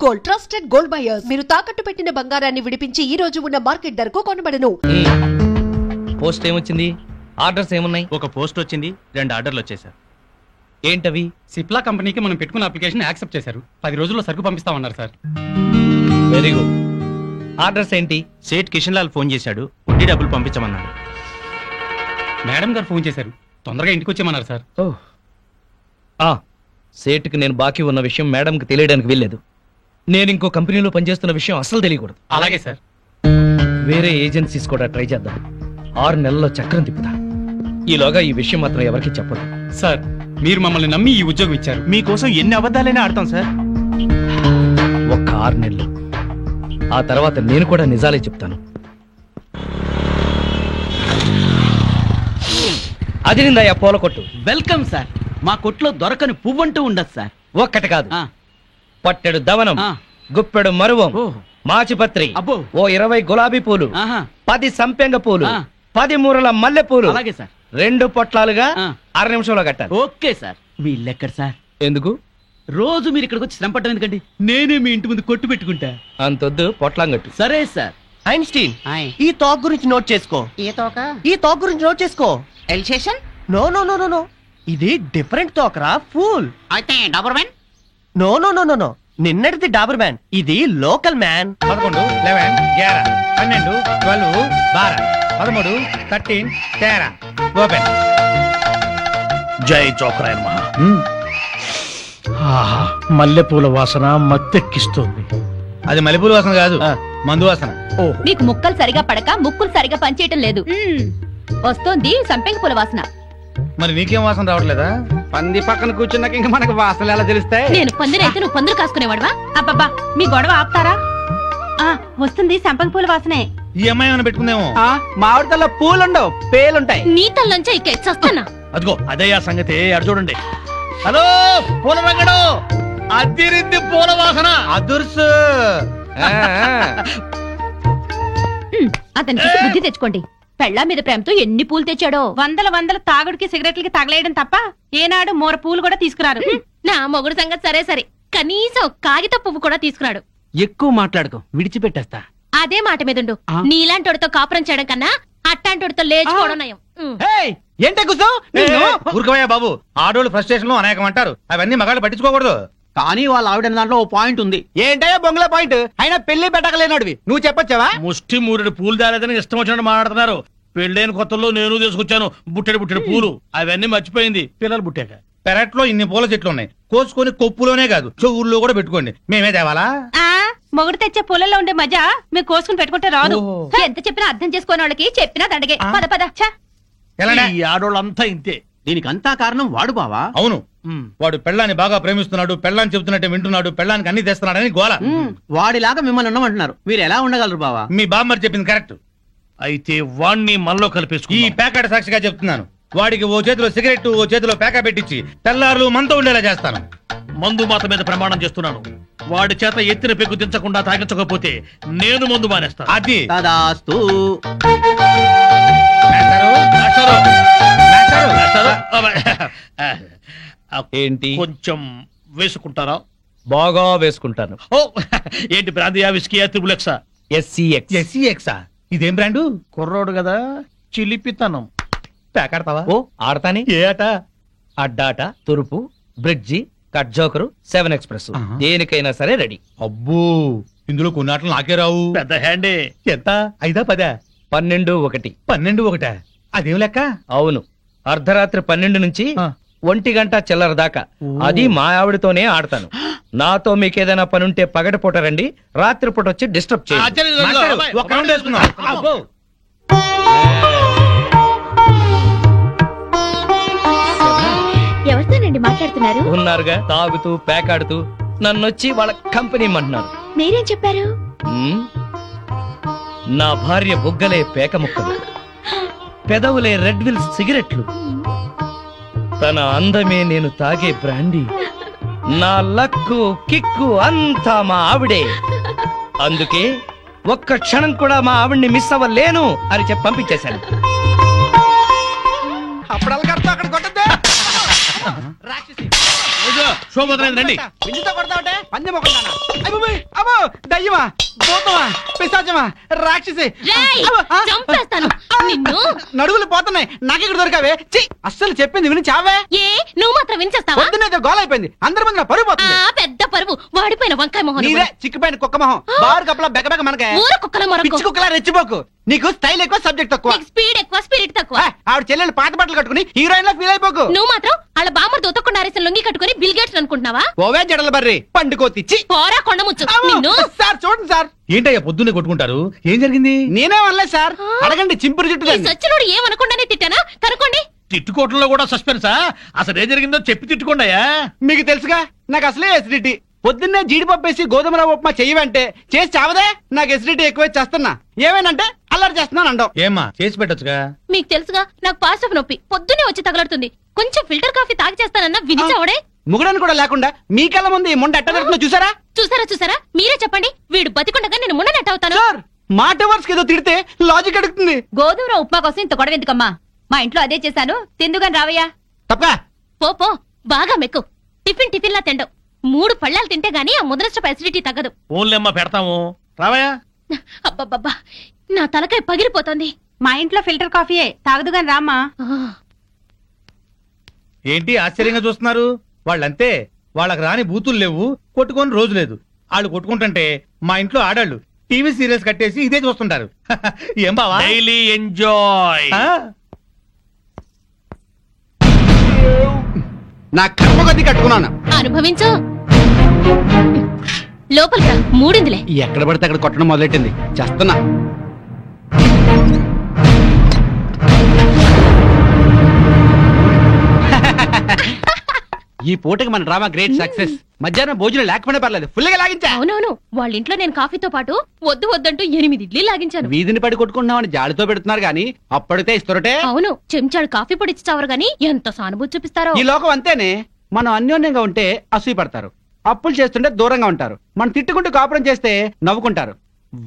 Gold, trusted gold buyers. మీరు తాకట్టు పెట్టిన బంగారాన్ని విడిపించి ఈ రోజు ఉన్న మార్కెట్ ధరకు కొనబడను. పోస్ట్ ఏమొచ్చింది? ఆర్డర్స్ ఏమున్నాయి? ఒక పోస్ట్ వచ్చింది, 2 ఆర్డర్లు వచ్చేసారు. ఏంటవి? సిప్లా కంపెనీకి మనం పెట్టుకున్న అప్లికేషన్ యాక్సెప్ట్ చేశారు. 10 రోజుల్లో సరుకు పంపిస్తామన్నారు సార్. Very good. ఆర్డర్స్ ఏంటి? సేట్ కిషన్ లాల్ ఫోన్ చేశాడు, వడ్డీ డబ్బులు పంపించమన్నాడు. మేడం గారు ఫోన్ చేశారు, తొందరగా ఇంటికి వచ్చేయమన్నారు సార్. సేటుకి నేను బాకీ ఉన్న విషయం మేడంకి తెలియడానికి వెళ్ళలేదు. నేను ఇంకో కంపెనీలో పనిచేస్తున్న విషయం అసలు తెలియకూడదు. అలాగే సార్. వేరే ఏజెన్సీస్ కూడా ట్రై చేద్దాం. 6 నెలల్లో చక్రం తిప్పుతా. ఈలోగా ఈ విషయం మాత్రం ఎవరికి చెప్పదు. సార్, మీరు మమ్మల్ని నమ్మి ఈ ఉద్యోగం ఇచ్చారు. మీకోసం ఎన్ని అబద్ధాలైనా ఆడతాం సార్. ఒక్క 6 నెలలు, ఆ తర్వాత నేను కూడా నిజాలే చెప్తాను. అదిరిందయ్యా పూల కొట్టు. Welcome sir. మా కొట్లో దొరకని పువ్వంటూ ఉండదు సార్. ఒక్కటి కాదు, పట్టెడు దవనం, గుప్పెడు మరువం, మాచిపత్రి, ఓ 20 గులాబీ పూలు, 10 సంపెంగ పూలు, 10 మూరల మల్లె పూలు. అలాగే సార్. 2 పొట్లాలుగా 6 నిమిషంలో కట్టాలి. Okay sir. వీళ్ళెక్కడ సార్? ఎందుకు? రోజు మీరు ఇక్కడికి వచ్చి శ్రమ పట్టడం ఎందుకండి? నేనే మీ ఇంటి ముందు కొట్టు పెట్టుకుంటా. అంతొద్దు, పొట్లాంగట్టు. సరే సార్. ఐన్స్టీన్, ఈ టాక్ గురించి నోట్ చేసుకో. ఈ టాక్ గురించి నోట్ చేసుకో. Alsatian? No no no no no, ఇది డిఫరెంట్ టాక్ రా, ఫూల్. అయితే Doberman? No no no no no, నిన్నటిది డాబర్ మ్యాన్, ఇది లోకల్ మ్యాన్. 11, 11, 11, 12, 12, 12, 13, 13, 13. ఓపెన్. జై జోకరాయ నమః. మల్లెపూల వాసన మత్తెక్కిస్తోంది. అది మల్లెపూల వాసన కాదు, మందు వాసన. మీకు ముక్కలు సరిగా పడక ముక్కులు సరిగా పనిచేయటం లేదు. వస్తోంది సంపెంగ పూల వాసన. మరి నీకేం వాసన రావట్లేదా? పంది పక్కన కూర్చున్నాక ఇంకా మనకు వాసనలు ఎలా తెలుస్తాయి? నేను పందిరైతే నువ్వు పందులు కాసుకునేవాడువా? అబ్బబ్బా, మీ గొడవ ఆపుతారా? వస్తుంది సంపెంగ పూల వాసనే. ఈ అమ్మాయి ఏమైనా పెట్టుకుందేమో. మామిడి తల్ల పూలుండవు, పేలుంటాయి. నీ తల్లంచా ఇక ఎచ్చొస్తానా? అదిగో అదయ్యా సంగతి, అడు చూడండి. హలో పూల రంగడు, అదిరింది పూల వాసన. అదుర్సు. అతనికి బుద్ధి తెచ్చుకోండి. పెళ్ళా మీద ప్రేమతో ఎన్ని పూలు తెచ్చాడో. వందల తాగుడికి సిగరెట్లకి తగలేయడం తప్ప ఏనాడు మోర పూలు కూడా తీసుకురారు. నా మొగుడు సంగతి సరే సరే, కనీసం కాగిత పువ్వు కూడా తీసుకురాడు. ఎక్కువ మాట్లాడుకో, విడిచిపెట్టేస్తా. అదే మాట మీదుండు. నీలాంటోడితో కాపురం చేయడం కన్నా అట్టాంటోడితో లేచుకోవడం నయం. ఏంటే కూర్చో. ఊరుకోవయ్యా బాబు, ఆడోళ్ళు ఫ్రస్ట్రేషన్ లో అనేకం అంటారు, అవన్నీ మగాళ్ళు పట్టించుకోకూడదు. కానీ వాళ్ళ ఆవిడ దాంట్లో ఓ పాయింట్ ఉంది. ఏంటయ్యా బొంగుల పాయింట్? అయినా పెళ్లి పెట్టకలేనాడివి, నువ్వు చెప్పొచ్చావా? ముష్టి మూరెడు పూలు దాలేదని ఇష్టం వచ్చినట్టు మాట్లాడుతున్నారు. పెళ్ళైన కొత్తలో నేను తీసుకొచ్చాను బుట్టెడు పూలు, అవన్నీ మర్చిపోయింది పిల్లలు పుట్టాక. పెరట్లో ఇన్ని పూల చెట్లు ఉన్నాయి, కోసుకొని కొప్పులోనే కాదు చెవుల్లో కూడా పెట్టుకోండి. మేమే తేవాలా? మొగుడు తెచ్చే పూలలో ఉండే మజా మీరు కోసుకుని పెట్టుకుంటే రాదు. ఎంత చెప్పినా అర్థం చేసుకునే వాళ్ళకి చెప్పినా దండగే. పద పద. ఈ ఆడోళ్ళంతా ఇంతే. దీనికంతా కారణం వాడు బావా. అవును, వాడు పెళ్ళాన్ని బాగా ప్రేమిస్తున్నాడు, పెళ్ళాన్ని చెబుతున్నట్టే వింటున్నాడు, పెళ్ళానికి అన్ని తెస్తున్నాడని గోల. వాడిలాగా మిమ్మల్ని ఉండమంటున్నారు, మీరు ఎలా ఉండగలరు బావా? మీ బామ్మర్ చెప్పింది కరెక్ట్. అయితే వాణ్ణి మనలో కలిపేసుకు ఈ ప్యాకెట్ సాక్షిగా చెప్తున్నాను. వాడికి ఓ చేతిలో సిగరెట్, ఓ చేతిలో ప్యాకెట్ పెట్టించి తెల్లారులు మనతో ఉండేలా చేస్తాను. మందు మాత మీద ప్రమాణం చేస్తున్నాను. వాడి చేత ఎత్తిన పెగ్గు దించకుండా తాగించకపోతే నేను మందు మానేస్తాను. అది తదాస్తు. ఏంటి కొంచెం వేసుకుంటారా? బాగా వేసుకుంటాను. ఓ ఏంటి బ్రాందియా, విస్కీయా, త్రిబులెక్సా? SCX. ఇదేం బ్రాండు? కుర్రోడు కదా, చిలిపితనం. ప్యాకెడతావా? ఓ ఆడతాని. ఏ ఆట? అడ్డాట, తురుపు, బ్రిడ్జి, కట్ జోకరు, 7 ఎక్స్ప్రెస్, దేనికైనా సరే రెడీ. అబ్బో, ఇందులో కొన్ని ఆటలు నాకే రావు. పెద్ద హ్యాండే. ఎంత? 5, 10? 12, 1. 12, 1. అదేం లెక్క? అవును, అర్ధరాత్రి 12 నుంచి 1 గంట చిల్లర దాకా. అది మా ఆవిడతోనే ఆడతాను. నాతో మీకేదైనా పనుంటే పగటిపూట రండి, రాత్రిపూట వచ్చి డిస్టర్బ్ చేయండి. ఒక రౌండ్ వేసుకుందాం. ఎవరితోనండి మాట్లాడుతున్నారు? ఉన్నారుగా, తాగుతూ పేకాడుతూ నన్నొచ్చి వాళ్ళ కంపెనీ ఇమ్మంటున్నారు. మీరేం చెప్పారు? నా భార్య బుగ్గలే పేక ముక్కలు, పెదవులే రెడ్ విల్ సిగరెట్లు, తన అందమే నేను తాగే బ్రాండీ, నా లక్కు కిక్కు అంతా మా ఆవిడే. అందుకే ఒక్క క్షణం కూడా మా ఆవిడ్ని మిస్ అవ్వలేను అని చెప్పి పంపించేశాను. శోభోదయం రండి. విందుతో కొడతావటే పందెం ఒకటానా? అబ్బో దయ్యమా, భూతమా, పిశాచమా, రాక్షసి, రేయ్, చంపేస్తాను నిన్ను. నడువులు పోతున్నాయి, నాకెక్కడ దొరకావే? ఛీ, అస్సలు చెప్పింది విని చావే. ఏ నువ్వు మాత్రం వినిచేస్తావా? పొద్దున్నే గోల అయిపోయింది, అందరి ముందు నా పరువు పోతుంది. పెద్ద పరువు, వాడిపోయిన వంకాయ మొహం. నీదే చిక్కిపోయిన కుక్క మొహం, బారు కప్పలా బెగబెగ మనకే. ఊర కుక్కల మొరకు. పిచ్చి కుక్కలా రెచ్చిపోకు, నీకు స్టైల్ ఎక్కువ సబ్జెక్ట్ తక్కువ. స్పీడ్ ఎక్కువ స్పిరిట్ తక్కువ. ఆవిడ చెల్లెలు పాత బట్టలు కట్టుకుని హీరోయిన్ లా ఫీల్ అయిపోకు. నువ్వు మాత్రం వాళ్ళ బామ్మర్ దొత్తకుండా ఆరేసిన లొంగి కట్టుకుని బిల్ గేట్స్ అనుకుంటున్నావా? ఓవే జడల బర్రి పండుకోతిచ్చి పోరా కొండముచ్చు నిన్ను. సార్ చూడండి సార్. ఏంటయ్యా పొద్దున్నే కొట్టుకుంటారు, ఏం జరిగింది? నేనే అనలేదు సార్, అడగండి చింపురు జుట్టు ఈ సచ్చినోడు ఏమనకుండానే తిట్టానా? కనుకోండి. తిట్టుకోవటంలో కూడా సస్పెన్సా? అసలు ఏం జరిగిందో చెప్పి తిట్టుకోండియా. మీకు తెలుసుగా నాకు అసలే ఎసిడిటీ. పొద్దున్నే జీడిపప్పు వేసి గోధుమ రవ్వ ఉప్మా చెయ్యవంటే చేసి చావదే. నాకు ఎసిడిటీ ఎక్కువ చేస్తున్నా, ఏమేనంటే అల్లరి చేస్తున్నాను అంటావు. ఏమ్మా చేసి పెట్టొచ్చుగా. మీకు తెలుసుగా నాకు పాస్ నొప్పి పొద్దునే వచ్చి తగలడుతుంది. కొంచెం ఫిల్టర్ కాఫీ తాగి చేస్తానన్నా వినిచావడే. ముగడని కూడా లేకుండా మీ కళ్ళ ముందు ఈ ముండ ఎట్ట పెడుతుందో చూసారా? చూసారా మీరే చెప్పండి. వీడు బతికుండగా నేను ముండనెట్ అవుతాను. సార్ మాట వర్స్ ఏదో తిడితే లాజిక్ అడుగుతుంది. గోధుమ ఉప్మా కోసం ఇంత గొడవ ఎందుకమ్మా? మా ఇంట్లో అదే చేశాను, తిందుగాని రావయ్యా. తప్ప పో బాగా మెక్కు. టిఫిన్ లా తిండవు. 3 పళ్ళాలు తింటే గానీ ఆ ముద్రస్టప్ అసిడిటీ తగ్గదు. ఓన్లేమ్మా పెడతాము, రావయా. అబ్బబ్బబ్బా, నా తలకాయ పగిలిపోతుంది. మా ఇంట్లో ఫిల్టర్ కాఫీయే, తాగదుగాని రామ్మా. ఏంటి ఆశ్చర్యంగా చూస్తున్నారు? వాళ్ళంతే, వాళ్ళకి రాని బూతులు లేవు, కొట్టుకొని రోజు లేదు. వాళ్ళు కొట్టుకుంటుంటే మా ఇంట్లో ఆడాళ్ళు టీవీ సీరియల్స్ కట్టేసి ఇదే చూస్తుంటారు. ఏం బావా? Daily enjoy. నా కర్మ కొద్ది కట్టుకున్నాను. అనుభవించు. లోపలికి రా, మూడిందిలే. ఎక్కడ పడితే అక్కడ కొట్టడం మొదలెట్టింది, చేస్తున్నా. ఈ పూటకి మన డ్రామా గ్రేట్ సక్సెస్. మధ్యాహ్నం భోజనం లేకపోయినా పర్లేదు, ఫుల్ గా లాగించా. అవునవును, వాళ్ళ ఇంట్లో నేను కాఫీతో పాటు వద్దంటూ 8 ఇడ్లీ లాగించాను. వీధిని పడి కొట్టుకుంటున్నామని జాలితో పెడుతున్నారు గానీ అప్పటితే ఇస్తారటే. అవును, చెంచాడు కాఫీ పొడి ఇచ్చి చావరు గానీ ఎంత సానుభూతి చూపిస్తారో. ఈ లోకం అంతేనే, మనం అన్యోన్యంగా ఉంటే అసూయ పడతారు, అప్పులు చేస్తుంటే దూరంగా ఉంటారు, మనం తిట్టుకుంటూ కాపురం చేస్తే నవ్వుకుంటారు.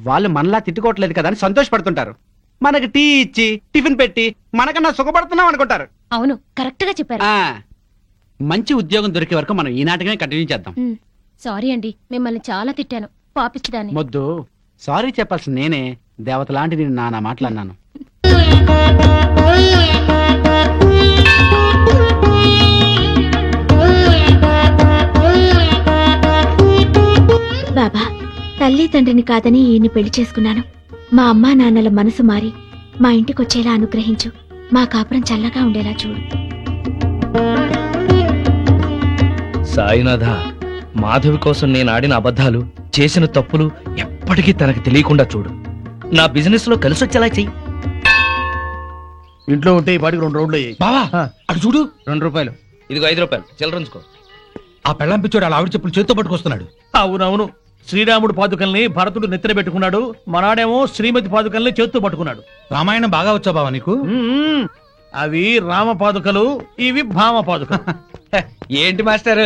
వాళ్ళు మనలా తిట్టుకోవట్లేదు కదా అని సంతోషపడుతుంటారు. మనకి టీ ఇచ్చి టిఫిన్ పెట్టి మనకన్నా సుఖపడుతున్నాం అనుకుంటారు. అవును, కరెక్ట్ గా చెప్పారు. మంచి ఉద్యోగం దొరికే వరకు మనం ఈ నాటకమే కంటిన్యూ చేద్దాం. సారీ అండి, మిమ్మల్ని చాలా తిట్టాను, పాపిచ్చదాన్ని. మొద్దు సారీ చెప్పాల్సిన నేనే, దేవత లాంటి నేను నానా మాట్లాడినాను. బాబా, తల్లి తండ్రిని కాదని ఈయన్ని పెళ్లి చేసుకున్నాను. మా అమ్మా నాన్నల మనసు మారి మా ఇంటికొచ్చేలా అనుగ్రహించు. మా కాపురం చల్లగా ఉండేలా చూడు. సాయినాథ, మాధవి కోసం నేను ఆడిన అబద్ధాలు, చేసిన తప్పులు ఎప్పటికీ తనకు తెలియకుండా చూడు. నా బిజినెస్ లో కలిసొచ్చేలా చెయ్యి. ఇంట్లో ఉంటే ఈ పాటికి 2 రౌండ్లు అయ్యాయి. బావా అటు చూడు, 2 రూపాయలు. ఇదిగో 5 రూపాయలు చిల్లరంచుకో. ఆ పెళ్ళం పిచ్చోడు అలా ఆవిడ చెప్పులు చేత్తో పట్టుకొస్తున్నాడు. అవునవును, శ్రీరాముడు పాదుకల్ని భరతుడు నెత్తిన పెట్టుకున్నాడు, మనాడేమో శ్రీమతి పాదుకల్ని చేత్తో పట్టుకున్నాడు. రామాయణం బాగా వచ్చా బావా నీకు? అవి రామ పాదుకలు, ఇవి భామ పాదుకలు. ఏంటి మాస్టర్,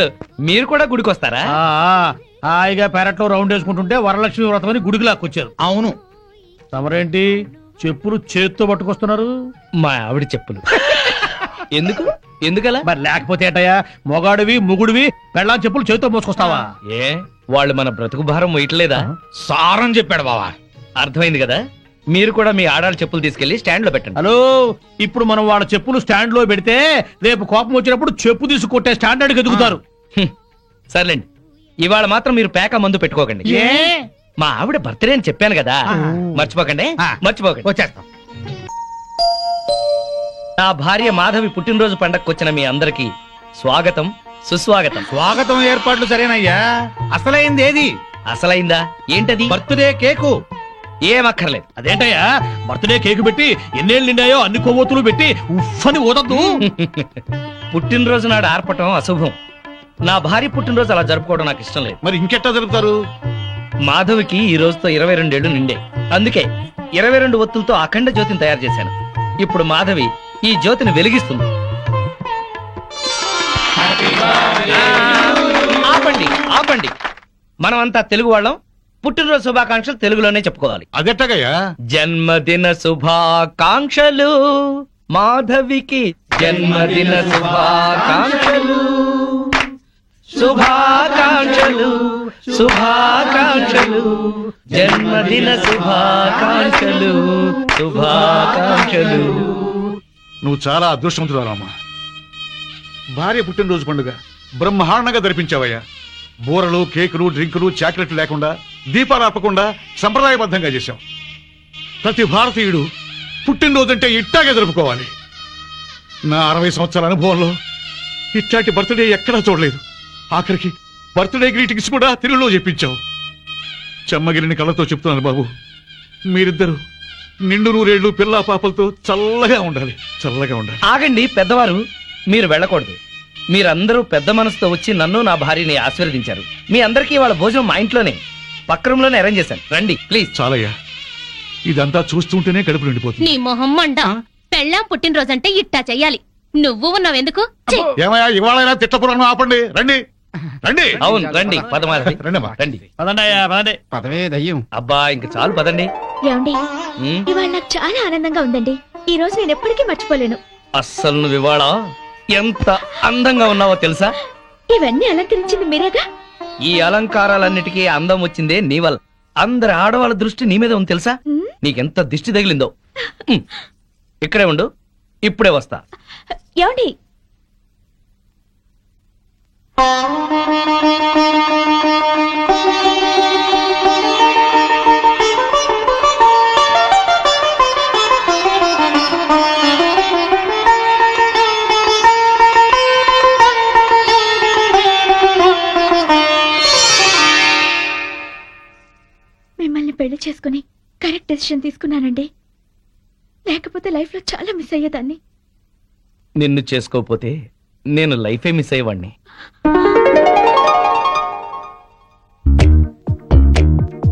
మీరు కూడా గుడికి వస్తారా? హాయిగా పెరట్లో రౌండ్ వేసుకుంటుంటే వరలక్ష్మి వ్రతం అని గుడికి లాక్కొచ్చారు. అవును. తమరేంటి చెప్పులు చేత్తో పట్టుకొస్తున్నారు? మా ఆవిడ చెప్పులు. ఎందుకలా? మరి లేకపోతే ఏటయ్యా, మొగాడివి ముగుడివి పెళ్ళాం చెప్పులు చేత్తో మోసుకొస్తావా? ఏ వాళ్ళు మన బ్రతుకు భారం మొయ్యట్లేదా? సారం చెప్పాడు బావా. అర్థమైంది కదా. మీరు కూడా మీ ఆడాళ్ళ చెప్పులు తీసుకెళ్లి స్టాండ్ లో పెట్టండి. హలో, ఇప్పుడు మనం వాళ్ళ చెప్పులు స్టాండ్ లో పెడితే రేపు కోపం వచ్చినప్పుడు చెప్పు తీసి కొట్టే స్టాండర్డ్కి ఎదుగుతారు. సర్లేండి, ఇవాళ మాత్రం మీరు పేక మందు పెట్టుకోకండి. మా ఆవిడ బర్త్డే అని చెప్పాను కదా, మర్చిపోకండి. వచ్చేస్తాం. నా భార్య మాధవి పుట్టినరోజు పండగకు వచ్చిన మీ అందరికి స్వాగతం, సుస్వాగతం. స్వాగతం ఏర్పాట్లు సరేనయ్యా, అసలైంది ఏది? అసలైందా? ఏంటది? Birthday cake. ఏమక్కర్లేదు. అదేంటయ్యా, బర్త్డే కేకు పెట్టి ఎన్నేళ్ళు నిండాయో అన్ని కొవ్వొత్తులు పెట్టి ఉఫ్ఫని ఊదద్దు. పుట్టినరోజు నాడు ఆర్పటం అశుభం. నా భార్య పుట్టినరోజు అలా జరుపుకోవడం నాకు ఇష్టం లేదు. మరి ఇంకెట్టా జరుపుతారు? మాధవికి ఈ రోజుతో 22 ఏళ్లు నిండే, అందుకే 22 ఒత్తులతో అఖండ జ్యోతిని తయారు చేశాను. ఇప్పుడు మాధవి ఈ జ్యోతిని వెలిగిస్తుంది. ఆపండి ఆపండి, మనమంతా తెలుగు వాళ్ళం, పుట్టినరోజు శుభాకాంక్షలు తెలుగులోనే చెప్పుకోవాలి. అదెట్టగయ్యా? జన్మదిన శుభాకాంక్షలు మాధవికి, జన్మదిన శుభాకాంక్షలు. శుభాకాంక్షలు శుభాకాంక్షలు జన్మదిన శుభాకాంక్షలు శుభాకాంక్షలు. నువ్వు చాలా అదృష్టవంతురాలమ్మా. భార్య పుట్టినరోజు పండుగ బ్రహ్మాండంగా జరిపించావయ్యా. బూరలు, కేకులు, డ్రింకులు, చాక్లెట్లు లేకుండా, దీపాలు ఆపకుండా సంప్రదాయబద్ధంగా చేశావు. ప్రతి భారతీయుడు పుట్టినరోజు అంటే ఇట్టాగే జరుపుకోవాలి. నా 60 సంవత్సరాల అనుభవంలో ఇట్లాంటి బర్త్డే ఎక్కడా చూడలేదు. ఆఖరికి బర్త్డే గ్రీటింగ్స్ కూడా తెలుగులో చెప్పించావు. చెమ్మగిరిని కళ్ళతో చెప్తున్నాను బాబు, మీరిద్దరు నిండు నూరేళ్లు పిల్లా పాపలతో చల్లగా ఉండాలి, చల్లగా ఉండాలి. ఆగండి పెద్దవారు, మీరు వెళ్ళకూడదు. మీరందరూ పెద్ద మనసుతో వచ్చి నన్ను నా భార్యని ఆశీర్వదించారు. మీ అందరికీ వాళ్ళ భోజనం మా ఇంట్లోనే పక్క రూమ్ లోనే అరేంజ్ చేశాను. రండి ప్లీజ్. చాలయ్యా, ఇదంతా చూస్తుంటేనే కడుపు నిండిపోతుంది. నీ మొహం మండ. పెళ్ళాం పుట్టినరోజంటే ఇట్టా చెయ్యాలి. నువ్వు ఉన్నావెందుకు? ఏమయ్యా, ఇవాళైనా తిట్టపురాణం ఆపండి. రండి రండి. అవును రండి, పదమారండి. రండమ్మా. రండి పదండి. పదవే దయ్యం. అబ్బా ఇంక చాలు పదండి. ఏమండి, ఉమ్, ఇవాళ నాకు చాలా ఆనందంగా ఉందండి. ఈ రోజు నేను ఎప్పటికీ మర్చిపోలేను. అస్సలు నువ్వు ఇవాళ ఎంత అందంగా ఉన్నావో తెలుసా? ఇవన్నీ అలంకరించింది మీరేగా. ఈ అలంకారాలన్నిటికీ అందం వచ్చిందే నీ వల్ల. అందరి ఆడవాళ్ళ దృష్టి నీ మీద ఉంది తెలుసా? నీకెంత దిష్టి తగిలిందో. ఇక్కడే ఉండు, ఇప్పుడే వస్తా. ఏమండి, మిమ్మల్ని పెళ్లి చేసుకుని కరెక్ట్ డెసిషన్ తీసుకున్నానండి. లేకపోతే లైఫ్ లో చాలా మిస్ అయ్యేదాన్ని. నిన్ను చేసుకోకపోతే నేను లైఫే మిస్ అయ్యేవాడిని.